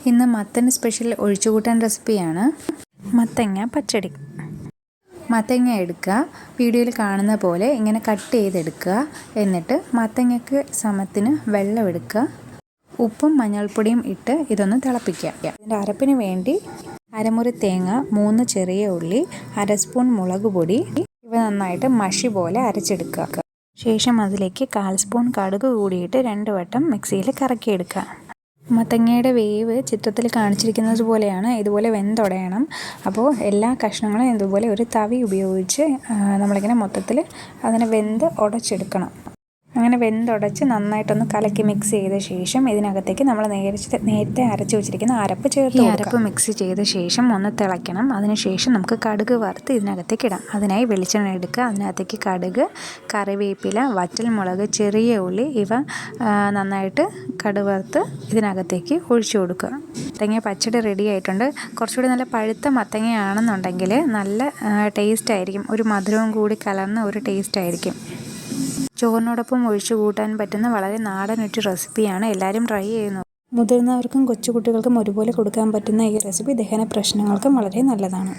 ഇന്ന് മത്തൻ സ്പെഷ്യൽ ഒഴിച്ചുകൂട്ടാൻ റെസിപ്പിയാണ് മത്തങ്ങ പച്ചടി. മത്തങ്ങ എടുക്കുക, വീഡിയോയിൽ കാണുന്ന പോലെ ഇങ്ങനെ കട്ട് ചെയ്തെടുക്കുക. എന്നിട്ട് മത്തങ്ങയ്ക്ക് സമത്തിന് വെള്ളം എടുക്കുക, ഉപ്പും മഞ്ഞൾപ്പൊടിയും ഇട്ട് ഇതൊന്ന് തിളപ്പിക്കുക. ഇതിൻ്റെ അരപ്പിന് വേണ്ടി അരമുറി തേങ്ങ, 3 ചെറിയ ഉള്ളി, 1/2 സ്പൂൺ മുളക് പൊടി ഇവ നന്നായിട്ട് മഷി പോലെ അരച്ചെടുക്കുക. ശേഷം അതിലേക്ക് 1/4 സ്പൂൺ കടുക് കൂടിയിട്ട് 2 വട്ടം മിക്സിയിൽ കറക്കിയെടുക്കുക. മത്തങ്ങയുടെ വേവ് ചിത്രത്തിൽ കാണിച്ചിരിക്കുന്നത് പോലെയാണ്, ഇതുപോലെ വെന്തുടയണം. അപ്പോൾ എല്ലാ കഷ്ണങ്ങളും ഇതുപോലെ ഒരു തവി ഉപയോഗിച്ച് നമ്മളിങ്ങനെ മൊത്തത്തിൽ അതിനെ വെന്ത് ഉടച്ചെടുക്കണം. അങ്ങനെ വെന്തുടച്ച് നന്നായിട്ടൊന്ന് കലക്കി മിക്സ് ചെയ്ത ശേഷം ഇതിനകത്തേക്ക് നമ്മൾ നേരത്തെ അരച്ച് വെച്ചിരിക്കുന്ന അരപ്പ് ചേർത്ത് അരപ്പ് മിക്സ് ചെയ്ത ശേഷം ഒന്ന് തിളയ്ക്കണം. അതിനുശേഷം നമുക്ക് കടുക് വറുത്ത് ഇതിനകത്തേക്ക് ഇടാം. അതിനായി വെളിച്ചെണ്ണ എടുക്കുക, അതിനകത്തേക്ക് കടുക്, കറിവേപ്പില, വറ്റൽമുളക്, ചെറിയ ഉള്ളി ഇവ നന്നായിട്ട് കടുക് വറുത്ത് ഇതിനകത്തേക്ക് ഒഴിച്ചു കൊടുക്കുക. മത്തങ്ങ പച്ചടി റെഡി ആയിട്ടുണ്ട്. കുറച്ചുകൂടി നല്ല പഴുത്ത മത്തങ്ങയാണെന്നുണ്ടെങ്കിൽ നല്ല ടേസ്റ്റ് ആയിരിക്കും, ഒരു മധുരവും കൂടി കലർന്ന ഒരു ടേസ്റ്റ് ആയിരിക്കും. ചോറിനോടൊപ്പം ഒഴിച്ചു കൂട്ടാൻ പറ്റുന്ന വളരെ നാടൻ ഒരു റെസിപ്പിയാണ്. എല്ലാവരും ട്രൈ ചെയ്യുന്നു. മുതിർന്നവർക്കും കൊച്ചുകുട്ടികൾക്കും ഒരുപോലെ കൊടുക്കാൻ പറ്റുന്ന ഈ റെസിപ്പി ദഹന പ്രശ്നങ്ങൾക്കും വളരെ നല്ലതാണ്.